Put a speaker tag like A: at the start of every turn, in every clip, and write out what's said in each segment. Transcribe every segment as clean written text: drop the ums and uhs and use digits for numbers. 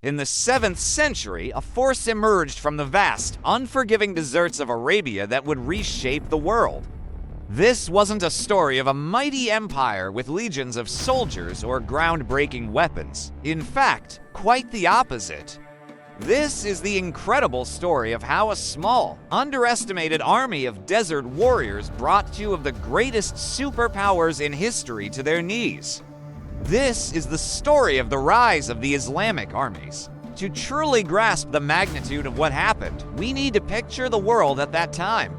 A: In the 7th century, a force emerged from the vast, unforgiving deserts of Arabia that would reshape the world. This wasn't a story of a mighty empire with legions of soldiers or groundbreaking weapons. In fact, quite the opposite. This is the incredible story of how a small, underestimated army of desert warriors brought two of the greatest superpowers in history to their knees. This is the story of the rise of the Islamic armies. To truly grasp the magnitude of what happened, we need to picture the world at that time.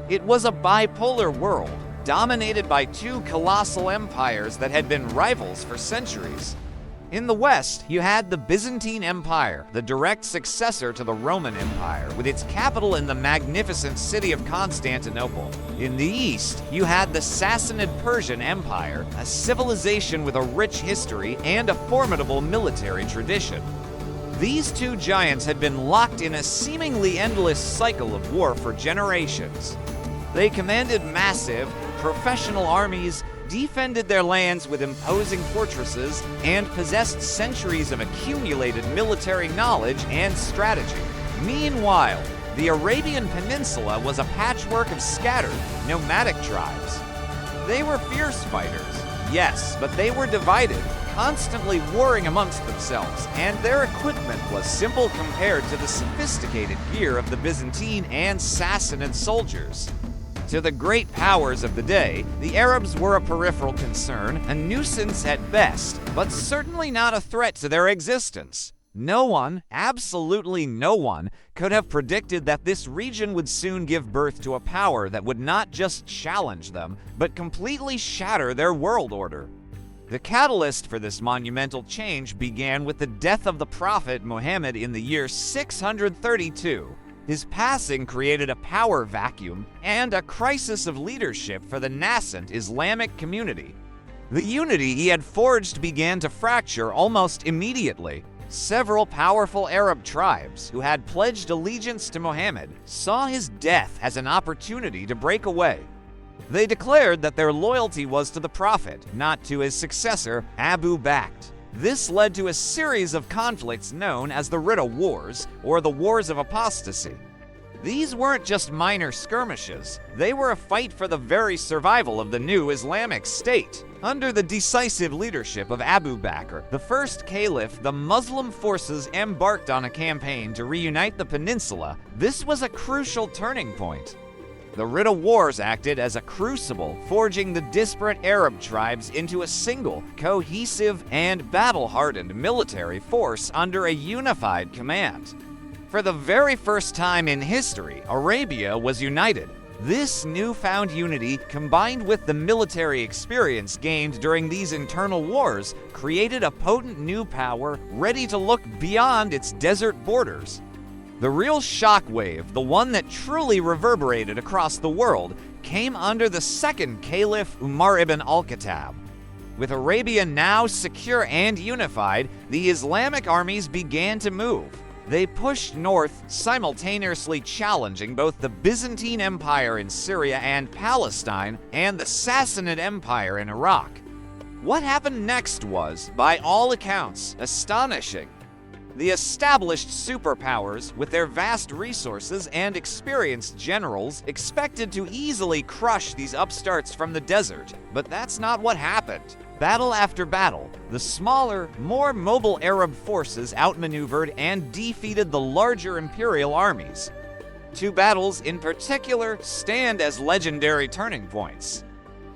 A: It was a bipolar world, dominated by two colossal empires that had been rivals for centuries. In the West, you had the Byzantine Empire, the direct successor to the Roman Empire, with its capital in the magnificent city of Constantinople. In the East, you had the Sassanid Persian Empire, a civilization with a rich history and a formidable military tradition. These two giants had been locked in a seemingly endless cycle of war for generations. They commanded massive, professional armies, defended their lands with imposing fortresses, and possessed centuries of accumulated military knowledge and strategy. Meanwhile, the Arabian Peninsula was a patchwork of scattered, nomadic tribes. They were fierce fighters, yes, but they were divided, constantly warring amongst themselves, and their equipment was simple compared to the sophisticated gear of the Byzantine and Sassanid soldiers. To the great powers of the day, the Arabs were a peripheral concern, a nuisance at best, but certainly not a threat to their existence. No one, absolutely no one, could have predicted that this region would soon give birth to a power that would not just challenge them, but completely shatter their world order. The catalyst for this monumental change began with the death of the Prophet Muhammad in the year 632. His passing created a power vacuum and a crisis of leadership for the nascent Islamic community. The unity he had forged began to fracture almost immediately. Several powerful Arab tribes who had pledged allegiance to Muhammad saw his death as an opportunity to break away. They declared that their loyalty was to the Prophet, not to his successor, Abu Bakr. This led to a series of conflicts known as the Ridda Wars, or the Wars of Apostasy. These weren't just minor skirmishes, they were a fight for the very survival of the new Islamic State. Under the decisive leadership of Abu Bakr, the first caliph, the Muslim forces embarked on a campaign to reunite the peninsula. This was a crucial turning point. The Ridda Wars acted as a crucible, forging the disparate Arab tribes into a single, cohesive, and battle-hardened military force under a unified command. For the very first time in history, Arabia was united. This newfound unity, combined with the military experience gained during these internal wars, created a potent new power ready to look beyond its desert borders. The real shockwave, the one that truly reverberated across the world, came under the second caliph Umar ibn al-Khattab. With Arabia now secure and unified, the Islamic armies began to move. They pushed north, simultaneously challenging both the Byzantine Empire in Syria and Palestine and the Sassanid Empire in Iraq. What happened next was, by all accounts, astonishing. The established superpowers, with their vast resources and experienced generals, expected to easily crush these upstarts from the desert, but that's not what happened. Battle after battle, the smaller, more mobile Arab forces outmaneuvered and defeated the larger imperial armies. Two battles in particular stand as legendary turning points.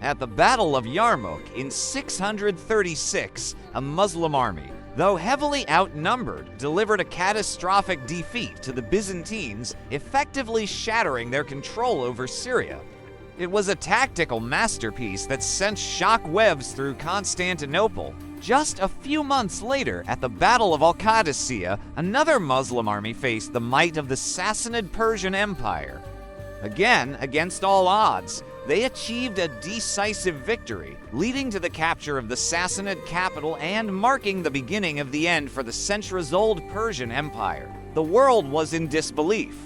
A: At the Battle of Yarmouk in 636, a Muslim army, though heavily outnumbered, delivered a catastrophic defeat to the Byzantines, effectively shattering their control over Syria. It was a tactical masterpiece that sent shock waves through Constantinople. Just a few months later, at the Battle of Al-Qadisiyah, another Muslim army faced the might of the Sassanid Persian Empire. Again, against all odds, they achieved a decisive victory, leading to the capture of the Sassanid capital and marking the beginning of the end for the centuries-old Persian Empire. The world was in disbelief.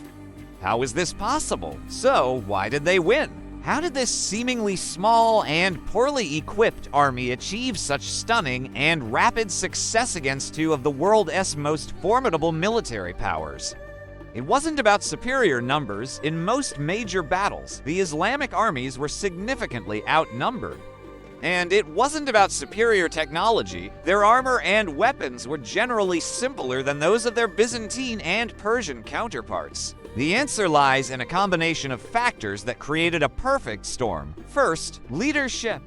A: How is this possible? So, why did they win? How did this seemingly small and poorly equipped army achieve such stunning and rapid success against two of the world's most formidable military powers? It wasn't about superior numbers. In most major battles, the Islamic armies were significantly outnumbered. And it wasn't about superior technology. Their armor and weapons were generally simpler than those of their Byzantine and Persian counterparts. The answer lies in a combination of factors that created a perfect storm. First, leadership.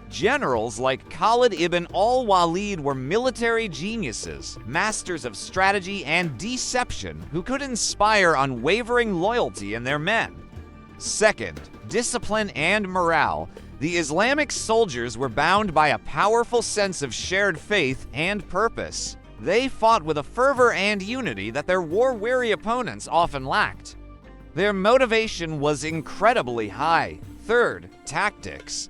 A: Generals like Khalid ibn al-Walid were military geniuses, masters of strategy and deception who could inspire unwavering loyalty in their men. Second, discipline and morale. The Islamic soldiers were bound by a powerful sense of shared faith and purpose. They fought with a fervor and unity that their war-weary opponents often lacked. Their motivation was incredibly high. Third, tactics.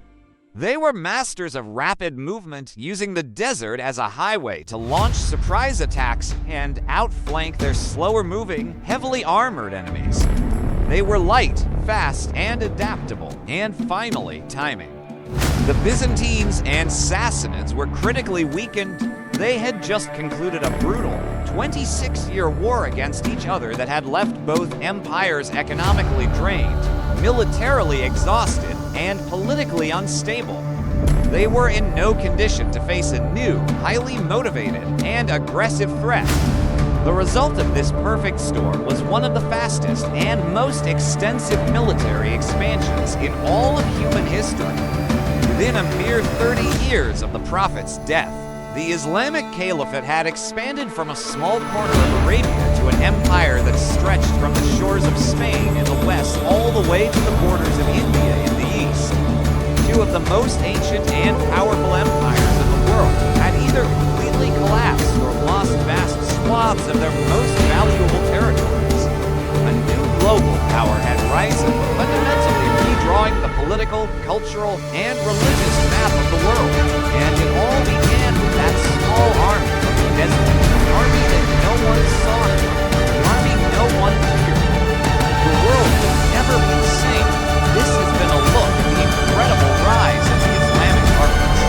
A: They were masters of rapid movement, using the desert as a highway to launch surprise attacks and outflank their slower-moving, heavily armored enemies. They were light, fast, and adaptable. And finally, timing. The Byzantines and Sassanids were critically weakened. They had just concluded a brutal 26-year war against each other that had left both empires economically drained, militarily exhausted, and politically unstable. They were in no condition to face a new, highly motivated, and aggressive threat. The result of this perfect storm was one of the fastest and most extensive military expansions in all of human history. Within a mere 30 years of the Prophet's death, the Islamic Caliphate had expanded from a small corner of Arabia to an empire that stretched from the shores of Spain in the west all the way to the borders of India in the east. Two of the most ancient and powerful empires in the world had either completely collapsed or lost vast swaths of their most valuable territories. A new global power had risen, fundamentally redrawing the political, cultural, and religious map of the world. And it all began with that small army from the desert, an army that no one saw, an army no one feared. The world will never be the same. This has been a look at the incredible rise of the Islamic armies.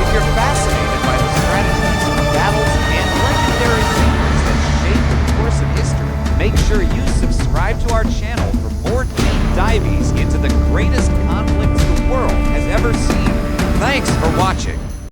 A: If you're fascinated by the strategies, battles, and legendary figures that shape the course of history, make sure you subscribe to our channel for more deep dives into the greatest conflicts the world has ever seen. Thanks for watching.